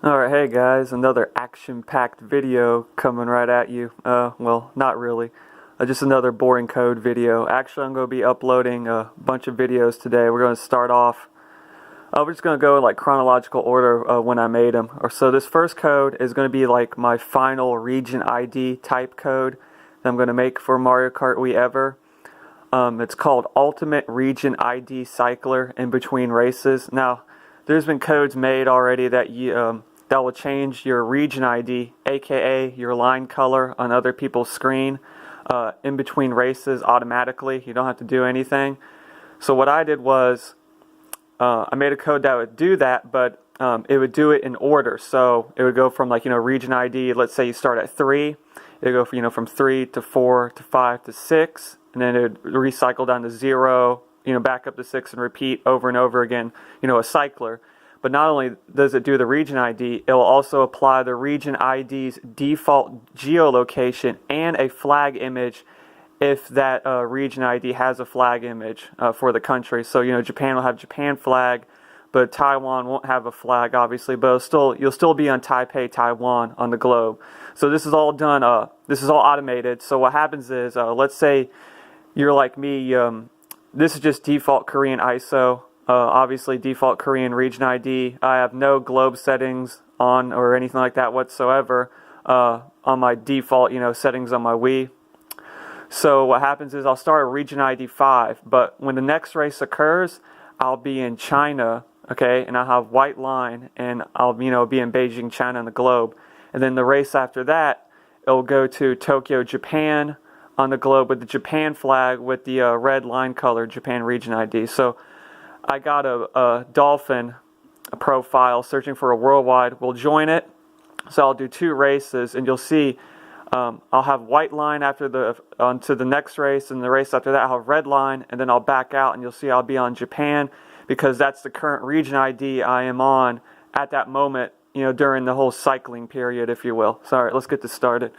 Alright, hey guys, another action-packed video coming right at you. Well, not really. Just another boring code video. Actually, I'm going to be uploading a bunch of videos today. We're going to start off. We're just going to go in like chronological order when I made them. So this first code is going to be like my final region ID type code that I'm going to make for Mario Kart Wii Ever. It's called Ultimate Region ID Cycler in between races. Now, there's been codes made already that that will change your region ID, aka your line color on other people's screen in between races automatically. You don't have to do anything. So what I did was I made a code that would do that, but it would do it in order. So it would go from region ID. Let's say you start at 3. It would go from 3 to 4 to 5 to 6, and then it would recycle down to 0. Back up to 6 and repeat over and over again. A cycler. But not only does it do the region ID, it will also apply the region ID's default geolocation and a flag image if that region ID has a flag image for the country. So, Japan will have Japan flag, but Taiwan won't have a flag, obviously, but you'll still be on Taipei, Taiwan on the globe. So this is all done, this is all automated. So what happens is, let's say you're like me, this is just default Korean ISO. Obviously default Korean region ID. I have no globe settings on or anything like that whatsoever on my default settings on my Wii. So what happens is I'll start at region ID 5, but when the next race occurs, I'll be in China, okay, and I'll have white line, and I'll be in Beijing, China on the globe. And then the race after that, it'll go to Tokyo, Japan on the globe with the Japan flag with the red line color, Japan region ID. So I got a Dolphin profile searching for a worldwide. We'll join it. So I'll do 2 races, and you'll see I'll have white line after onto the next race, and the race after that I'll have red line, and then I'll back out, and you'll see I'll be on Japan because that's the current region ID I am on at that moment, during the whole cycling period, if you will. So, all right, let's get this started.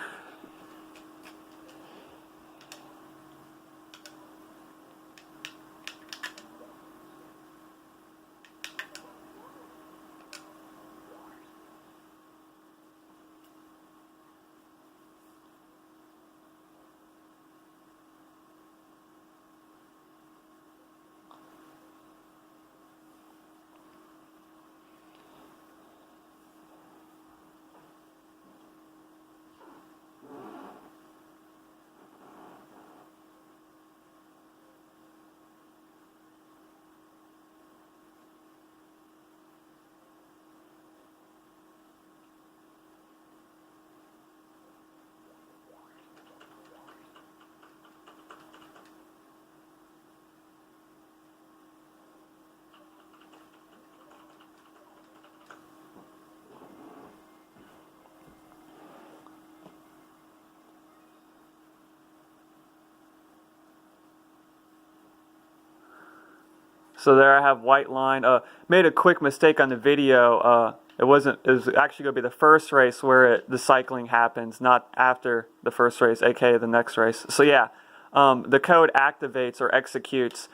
So there I have white line. Made a quick mistake on the video. It was actually going to be the first race where the cycling happens, not after the first race, aka the next race. So yeah, the code activates or executes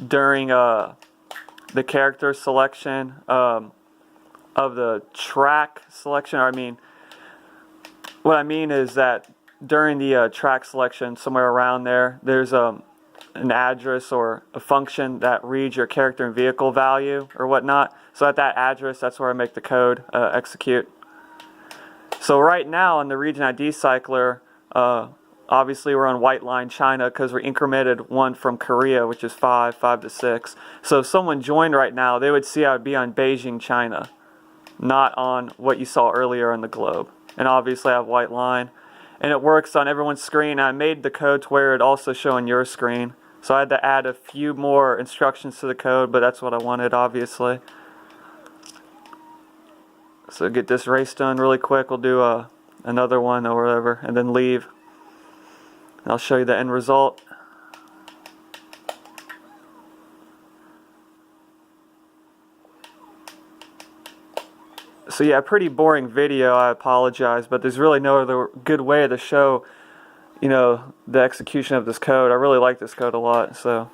during the character selection of the track selection. What I mean is that during the track selection, somewhere around there's an address or a function that reads your character and vehicle value or whatnot. So at that address, that's where I make the code execute. So right now on the region ID cycler, obviously we're on white line China because we incremented one from Korea, which is 5 to 6. So if someone joined right now, they would see I would be on Beijing, China, not on what you saw earlier on the globe. And obviously I have white line. And it works on everyone's screen. I made the code to where it also show on your screen. So I had to add a few more instructions to the code, but that's what I wanted, obviously. So get this race done really quick. We'll do another one or whatever, and then leave. And I'll show you the end result. So yeah, pretty boring video, I apologize, but there's really no other good way to show the execution of this code. I really like this code a lot, so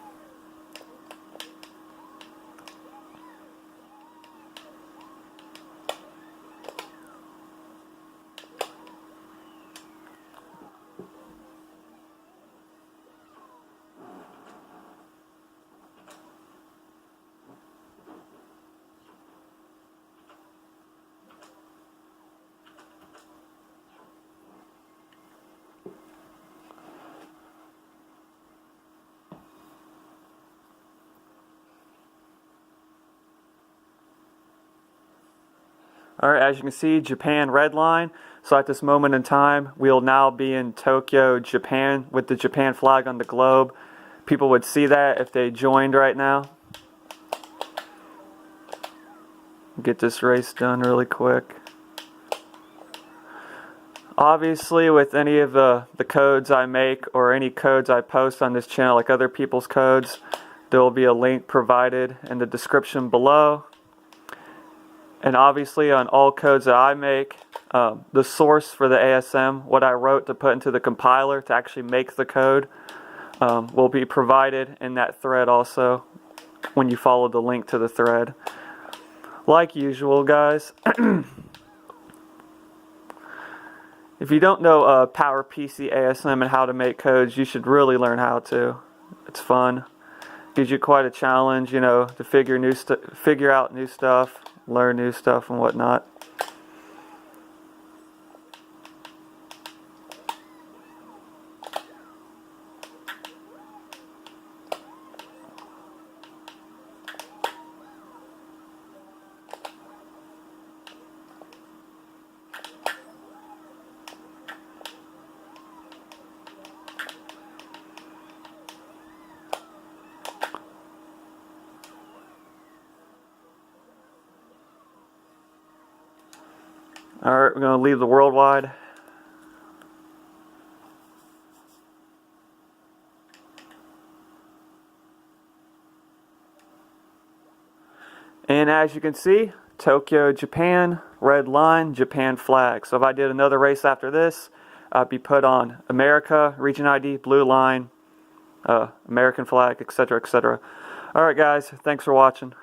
Alright, as you can see, Japan red line. So at this moment in time, we'll now be in Tokyo, Japan, with the Japan flag on the globe. People would see that if they joined right now. Get this race done really quick. Obviously, with any of the codes I make or any codes I post on this channel, like other people's codes, there will be a link provided in the description below. And obviously on all codes that I make, the source for the ASM, what I wrote to put into the compiler to actually make the code, will be provided in that thread also when you follow the link to the thread. Like usual, guys, if you don't know PowerPC ASM and how to make codes, you should really learn how to. It's fun. Gives you quite a challenge, you know, to figure out new stuff, learn new stuff and whatnot. Alright, we're going to leave the worldwide. And as you can see, Tokyo, Japan, red line, Japan flag. So if I did another race after this, I'd be put on America, region ID, blue line, American flag, etc., etc. Alright guys, thanks for watching.